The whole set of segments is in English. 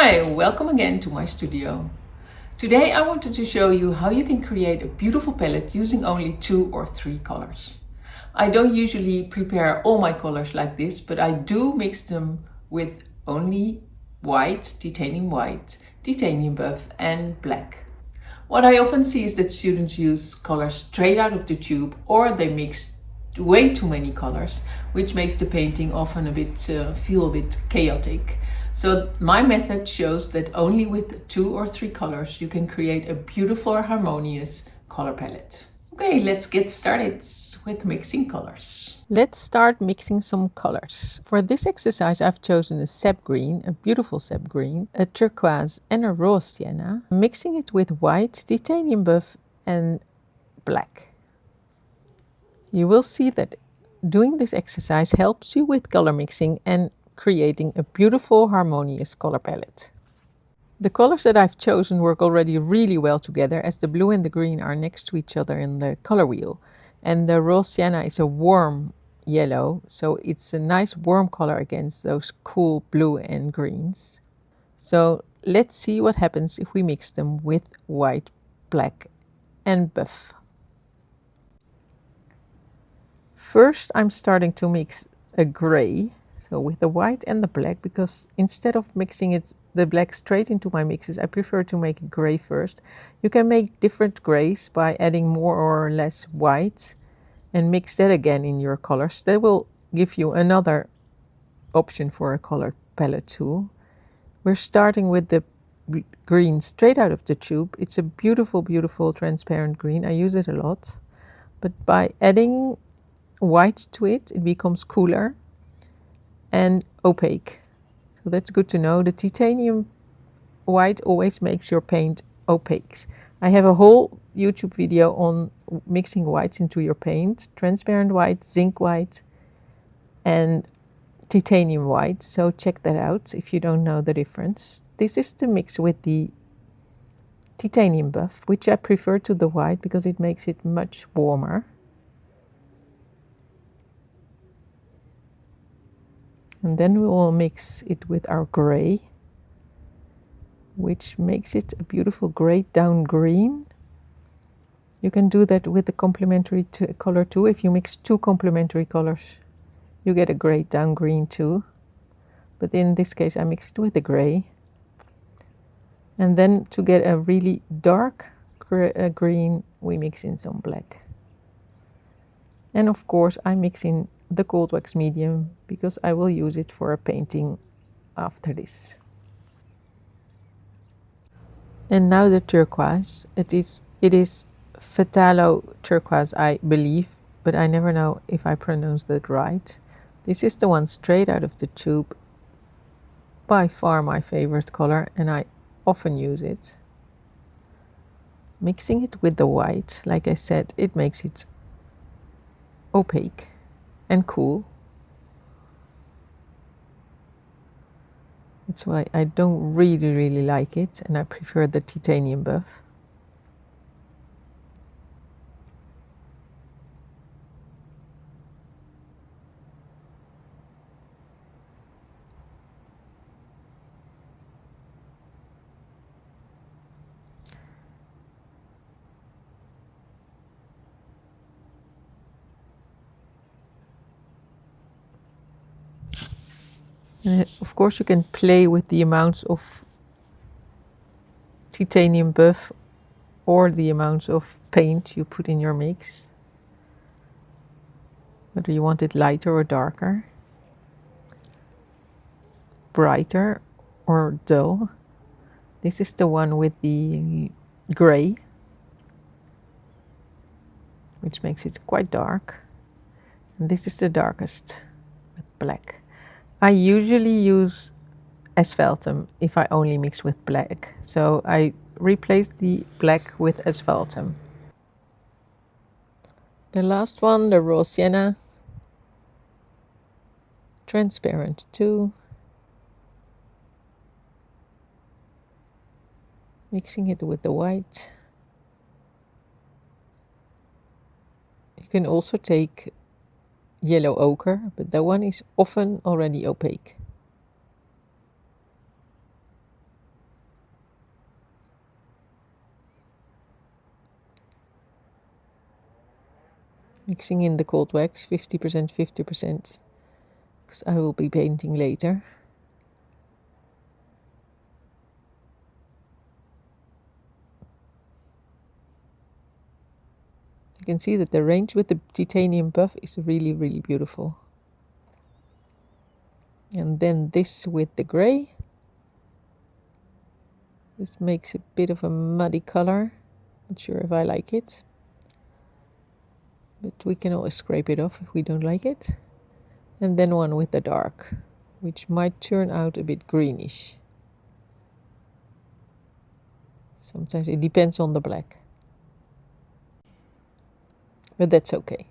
Hi, welcome again to my studio. Today I wanted to show you how you can create a beautiful palette using only 2 or 3 colors. I don't usually prepare all my colors like this, but I do mix them with only white, titanium buff and black. What I often see is that students use colors straight out of the tube, or they mix way too many colors, which makes the painting often feel a bit chaotic. So my method shows that only with 2 or 3 colors you can create a beautiful harmonious color palette. Okay, let's get started with mixing colors. Let's start mixing some colors. For this exercise I've chosen a sap green, a beautiful sap green, a turquoise and a raw sienna, mixing it with white, titanium buff and black. You will see that doing this exercise helps you with color mixing and creating a beautiful harmonious color palette. The colors that I've chosen work already really well together, as the blue and the green are next to each other in the color wheel. And the raw sienna is a warm yellow, so it's a nice warm color against those cool blue and greens. So let's see what happens if we mix them with white, black and buff. First I'm starting to mix a gray, so with the white and the black, because instead of mixing the black straight into my mixes, I prefer to make a gray first. You can make different grays by adding more or less white and mix that again in your colors. That will give you another option for a color palette too. We're starting with the green straight out of the tube. It's a beautiful, beautiful transparent green. I use it a lot, but by adding white to it, it becomes cooler and opaque. So that's good to know. The titanium white always makes your paint opaque. I have a whole YouTube video on mixing whites into your paint. Transparent white, zinc white and titanium white. So check that out if you don't know the difference. This is the mix with the titanium buff, which I prefer to the white because it makes it much warmer. And then we will mix it with our gray, which makes it a beautiful gray down green. You can do that with the complementary color too. If you mix 2 complementary colors, you get a gray down green too. But in this case, I mix it with the gray. And then to get a really dark green, we mix in some black. And of course, I mix in the cold wax medium because I will use it for a painting after this. And now the turquoise. It is Fatalo turquoise, I believe, but I never know if I pronounce that right. This is the one straight out of the tube. By far my favorite color, and I often use it. Mixing it with the white, like I said, it makes it opaque and cool. That's why I don't really like it, and I prefer the titanium buff. And of course you can play with the amounts of titanium buff or the amounts of paint you put in your mix, whether you want it lighter or darker, brighter or dull. This is the one with the gray, which makes it quite dark, and this is the darkest with black. I usually use Asphaltum if I only mix with black, so I replace the black with Asphaltum. The last one, the raw sienna, transparent too. Mixing it with the white. You can also take yellow ochre, but that one is often already opaque. Mixing in the cold wax, 50%, 50%, because I will be painting later. You can see that the range with the titanium buff is really, really beautiful. And then this with the gray. This makes a bit of a muddy color. Not sure if I like it, but we can always scrape it off if we don't like it. And then one with the dark, which might turn out a bit greenish. Sometimes it depends on the black, but that's okay.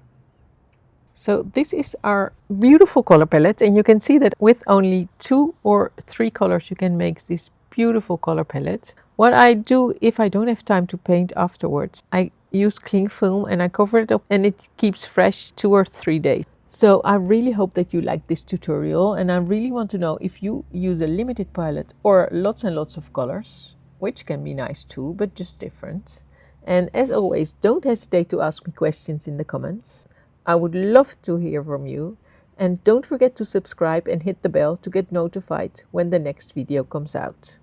So this is our beautiful color palette, and you can see that with only 2 or 3 colors you can make this beautiful color palette. What I do if I don't have time to paint afterwards, I use cling film and I cover it up and it keeps fresh 2 or 3 days. So I really hope that you like this tutorial, and I really want to know if you use a limited palette or lots and lots of colors, which can be nice too, but just different. And as always, don't hesitate to ask me questions in the comments. I would love to hear from you, and don't forget to subscribe and hit the bell to get notified when the next video comes out.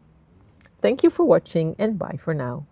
Thank you for watching, and bye for now.